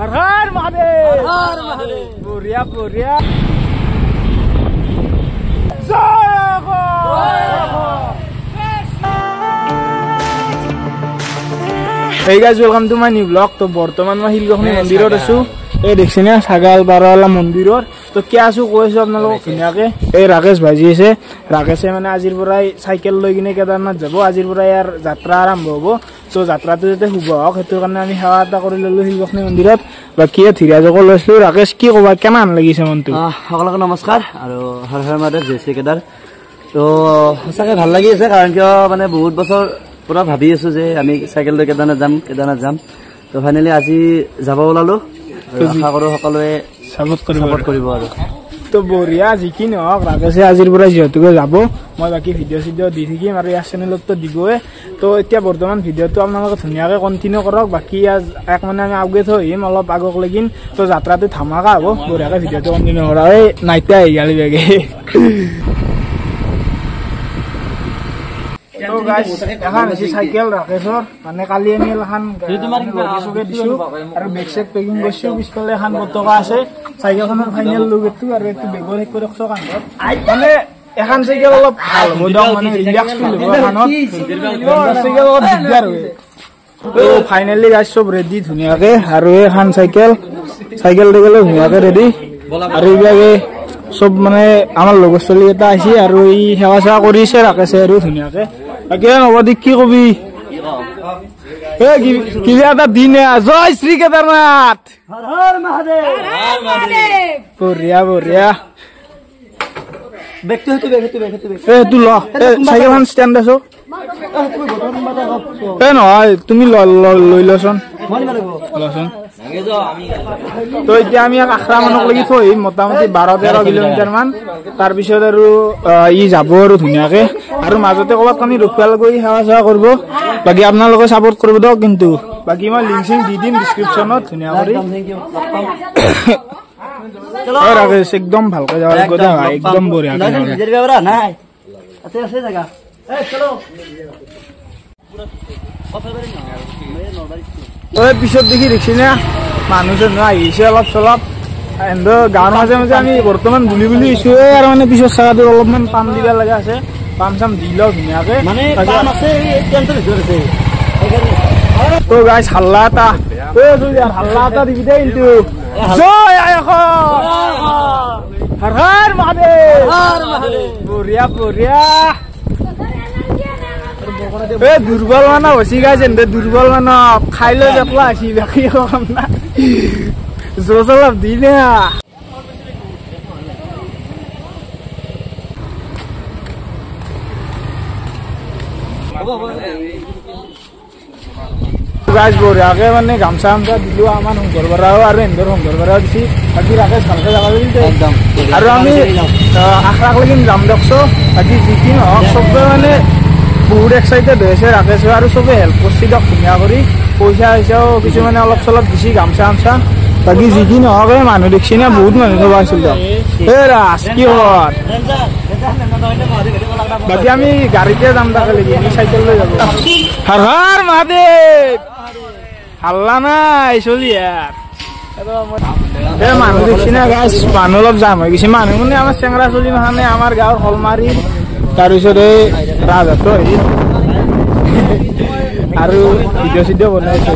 हर हर महादेव बुरिया बुरिया Hey guys, welcome to my new vlog. तो बर्तमान मैं हिलगखनी मंदिरत आसु ए देखछिने सागाल बाराला मंदिरर तो क्या आसु কৈছো আপোনালোকক ধুনিয়াকে এই ৰাকেশ ভাজি আছে ৰাকেশে মানে আজিৰ পৰাই সাইকেল লৈ কিনে কেদাৰনাথ যাব আজিৰ পৰাই ইয়াৰ যাত্ৰা আৰম্ভ হ'ব তো যাত্ৰাটো যেতে শুভ হওক হেতু কাৰণে আমি সেৱা এটা কৰি ললো হিলগখনি মন্দিৰত বাকি ধীৰাজক লৈছিলো ৰাকেশ কি কবা কেমান লাগিছে মনটো সকলোকে নমস্কাৰ আৰু হৰ হৰ মহাদেৱ জয় শ্ৰী কেদাৰ তো সঁচাকে ভাল লাগি আছে কাৰণ কিয় মানে বহুত বছৰ পুৰা ভাবি আছো যে আমি সাইকেল লৈ কেদাৰনাথ যাম তো ফাইনালি আজি যাব ওলালো আশা কৰো সকলোৱে সাপোৰ্ট কৰিব আৰু তো বঢ়িয়া যিকি নহওক ৰাকেশে আজিৰ পৰা যিহেতুকে যাব মই বাকি ভিডিঅ' দি থাকিম আৰু ইয়াৰ চেনেলত তো দিবই তো এতিয়া বৰ্তমান ভিডিঅ'টো আপোনালোকে ধুনীয়াকে কন্টিনিউ কৰক বাকি এক মানে আমি আগুৱাই থৈ আহিম অলপ আগক লাগিন তো যাত্ৰাটো ধামাকা হ'ব বঢ়িয়াকে ভিডিঅ'টো কন্টিনিউ কৰা এই নাইতে আহি গালি বেগে তো গাইস এখন আছে সাইকেল ৰাকেশৰ মানে কালি আমি এখন লগেছকে দিছো আৰু বেকসেট পেকিং কৰিছো পিছফালে এখন পতকা আছে সাইকেলখনৰ ফাইনেল লুকটো আৰু একটু বেগৰ এক কৰি ৰখছো কান্ধত মানে এখন সাইকেল অলপ ভাল মডা মানে ৰিল্যাক্স ফিল হ'ব কানত সাইকেল অলপ দিগদাৰ হয় তো ফাইনালি গাইস সব ৰেডি ধুনীয়াকে আৰু এখন সাইকেল দিগলে ধুনীয়াকে ৰেডি আৰু ইবাগে সব মানে আমাৰ লগৰ চলি এটা আছে আৰু এই সেৱা কৰিছে ৰাকেশে আৰু ধুনীয়াকে আগে নবদি কি কবি এ কি এটা দিন জয় শ্ৰী কেদাৰনাথ হৰ হৰ মহাদেৱ বঢ়িয়া বঢ়িয়া বেকটো এ তু ল সাইকেলখন ষ্টেণ্ড আছো এ নহয় তুমি লৈ লচোন লচোন তো এতিয়া আমি আখৰা মানক লাগি থৈ মোটামুটি 12-13 কিলোমিটাৰ মান তাৰ পিছত আৰু ই যাব আৰু ধুনীয়াকে আৰু মাজতে ক'বাত আমি ৰখুৱাল গৈ সেৱা কৰিব বাকি আপোনালোকে সাপোৰ্ট কৰিব দিয়ক কিন্তু বাকি মই লিংক দি দিম ডেসক্ৰিপচনত ধুনীয়া কৰি চলো ৰাকেশ একদম ভালকৈ যাব লাগিব একদম বঢ়িয়া নিজেৰ ব্যৱৰা নাই আছে জায়গা এ চলো ওই পিছত দেখি দেখছিনে মানুহ জন আহিছে অলপ চলপ এন্ড গাঁৱৰ মাজে মাজে আমি বৰ্তমান বুলি ইছো আৰু মানে পিছত চাগাটো অলপমান পাম দিবা লগা আছে পাম চাম দিল ধুনীয়াকে মানে পাম আছে এই টেন্টৰ ভিতৰত আছে তো গাইস হাল্লা এটা হাল্লা এটা দিবি দেই কিন্তু জয় আয়খ হৰ হৰ মহাদেৱ বঢ়িয়া বঢ়িয়া এ দুৰ্বল মানৱ হচি গাইছে দুৰ্বল মানৱ খাই লৈ যাবলা আছি বাকি কাম না জোচ অলপ দি নে গাইজ বঢ়িয়াকে মানে গামছা দিলো আমাৰ শংকৰবাৰাও আৰু এন্দৰ শংকৰবাৰাও দিছি বাকি ৰাকেশ ভালকে যাব একদম আৰু আমি আখৰাক লাগি যাম দেখছো বাকি যিকি নহওক চবে মানে বহুত এক্সাইটেড হৈছে ৰাকেশ আৰু চবে হেল্প কৰিছে দিয়ক ধুনীয়া কৰি পইচা হিচাও কিছুমানে অলপ চলপ দিছি গামছা আমছা বাকি যিকি নহওক মানুহ দেখছি না বহুত মানুহ থবা আছিল দিয়ক এ ৰাস কি হল বাকি আমি গাড়ীতে যাম তাকে লাগি আমি চাইকেল লৈ যাব হৰ হৰ মহাদেৱ হাল্লা নাই চলি ইয়াৰ মানুহ দেখছি না গাছ মানুহ অলপ যাম হৈ গৈছে মানুহ মানে আমাৰ চেংৰা চলি মানে আমাৰ গাঁৱৰ হলমাৰীৰ তাৰপিছত এই ৰাজহাট আৰু ভিডিঅ' চিডিঅ' বনাইছে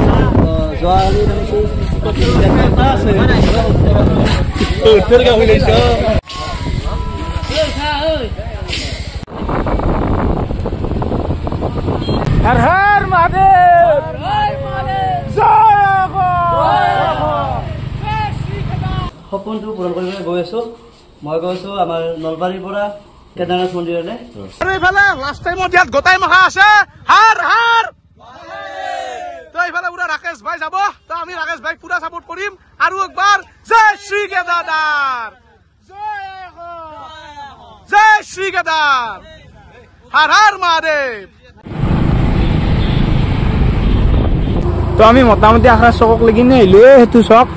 হৰ হৰ মহাদেৱ সপোনটো পূৰণ কৰিবলৈ গৈ আছো মই গৈছো আমাৰ নলবাৰীৰ পৰা কেদাৰনাথ মন্দিৰলৈ আৰু এইফালে লাষ্ট টাইমত ইয়াত গোটাই মখা আছে হৰ হৰ তো এইফালে পুৰা ৰাকেশ ভাই যাব তো আমি ৰাকেশ ভাই পুৰা সাপোৰ্ট কৰিম আৰু একবাৰ জয় শ্ৰী কেদাৰ জয় শ্ৰী কেদাৰ হৰ হৰ মহাদেৱ তো আমি মোটামুটি আখৰা চকক লাগি আহিলো সেইটো চক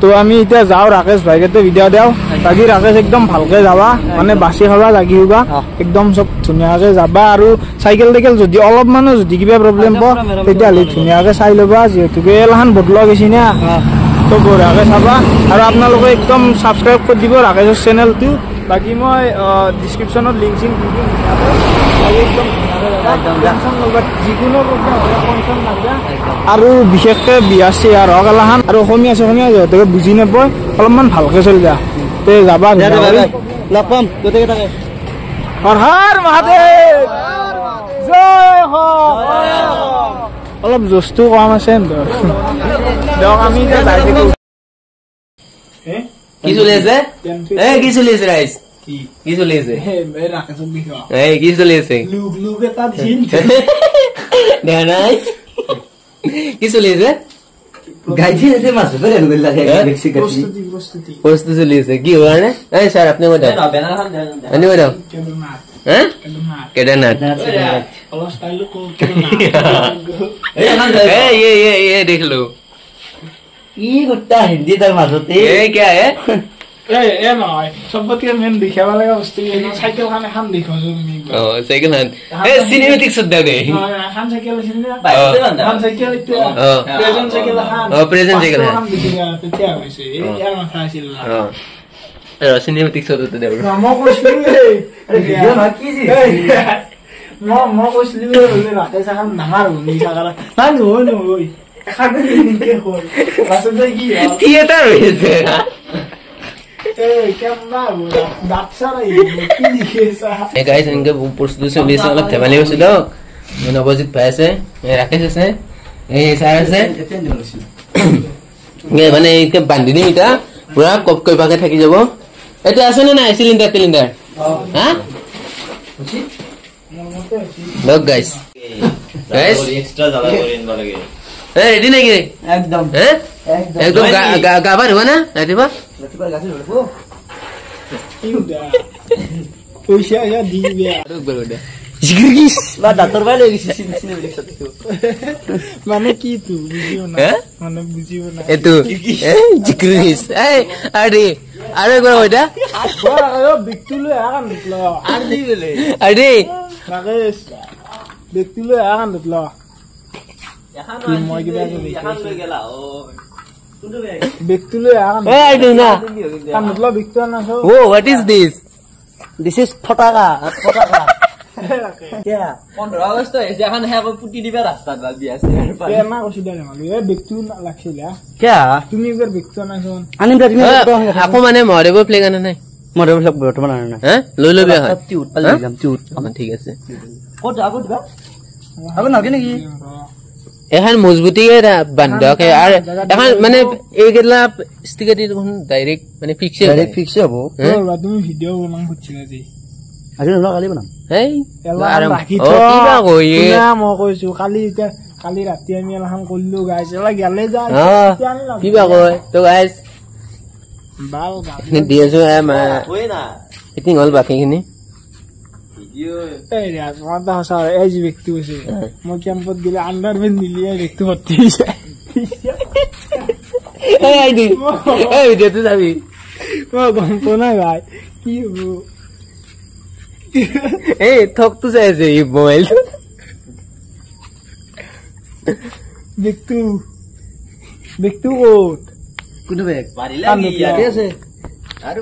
তো আমি এতিয়া যাও ৰাকেশ ভাইকে ভিডিঅ' দিও বাকি ৰাকেশ একদম ভালকে যাবা মানে বাছি খাবা লাগি হোবা একদম সব ধুনীয়াকে যাবা আৰু সাইকেল যদি অলপ মানুহ যদি কিবা প্ৰব্লেম প তেতিয়াহ'লে ধুনীয়াকে চাই ল'বা যিহেতুকে এলাহান বদলা গৈছি না তো বঢ়িয়াকৈ চাবা আৰু আপোনালোকে একদম ছাবস্ক্ৰাইব কৰি দিব ৰাকেশৰ চেনেলটো বাকী মই ডিছক্ৰিপশ্যনত লিংক চিংক দি দিম একদম টেনশ্যন নল'বা যিকোনো প্ৰব্লেম হ'লে টেনশ্যন নাযাবা আৰু বিশেষকৈ বিয়া চিয়া হওক এলাখান আৰু অসমীয়া সিহঁতে বুজি নাপায় অলপমান ভালকৈ চলিবা তে যাবা লগ পাম গোটেইকেইটাকে হৰ হৰ মহাদেৱ জয় হ অলপ জোচটো কম আছে দিয়ক আমি এতিয়া যাই থাকোঁ কি চলি আছে কি চলি আছে ৰাইজ কি চলি আছে কি চলি আছে দেখা নাই কি চলি আছে প্ৰস্তুতি চলি আছে কি হোৱা নে ছাৰ আপুনি কৈ দিয়ক আপুনি কৈ দিয়ক কেদাৰনাথ দেখিলো কি গোটা হিন্দী তাৰ মাজতে কিয় নহয় চবতকে মেইন দেখাব লগা বস্তু চাইকেলখন এখন দেখাইছো চাইকেলখন চিনেমেটিক শ্ৰদ্ধা দে এখন চাইকেল এখন cycle present cycle present cycle তেতিয়া হৈছে ইয়াৰ মাথা আছিল চিনেমেটিক শ্ৰদ্ধা দে মই কৈছিলো ৰাকেশ এখন ডাঙৰ নহয় থিয়েটাৰ হৈ আছে প্ৰস্তুতি চলি আছে অলপ ধেমালি কৰিছো দিয়ক নৱজিত ভাই আছে ৰাকেশ আছে ছাৰ আছে মানে বান্ধি দিম এতিয়া পুৰা কপ কৰিবাকে থাকি যাব এতিয়া আছে নে নাই চিলিণ্ডাৰ হা লগ গাইছ ৰেডি নেকি একদম একদম গা পা ধুবা না ৰাতিপুৱা পইচা দি দাঁতৰ পাই লৈ গৈছে মানে কি বুজিব না মানে বুজিব না এইটো আৰু একবাৰ হয়টা ব্যক্তি লৈ আহ ব্যক্তি লৈ আহ ব্যক্তি লৈ what is this This is ফটাকা 15 August হৈছে এখন হেকো পুটি দিবা ৰাস্তাত বাল বিয়া আছে তুমি একবাৰ ব্যক্তি নাচোন আকৌ মানে মহাদেৱৰ প্লেগ আনা নাই বৰ্তমান আনা নাই লৈ ল'বি ঠিক আছে এখন মজবুতিকে বান্ধকে আৰু এখন মানে এইগিলা ষ্টিকাটি ডাইৰেক্ট মানে ফিক্স হ'ব তুমি ভিডিঅ' বনাম খুজিছিলা যে আজি নহ'লে কালি বনাম মই কৈছো কালি ৰাতি আমি এখন কৰিলো গাইছ গেলে যায় কিবা কয় তো গাইছ দি আছো ফিটিং হ'ল বাকীখিনি ব্যক্তি হৈছে মই কেম্পত গেলে আণ্ডাৰ পেণ্ট দিলি ব্যক্তি ভৰ্তি যাবি মই গম পোৱা নাই ভাই কি হব এই থকটো চাই আছে এই মোবাইলটো ব্যক্তি ক'ত কোনটো বেগ পাৰিলা আছে আৰু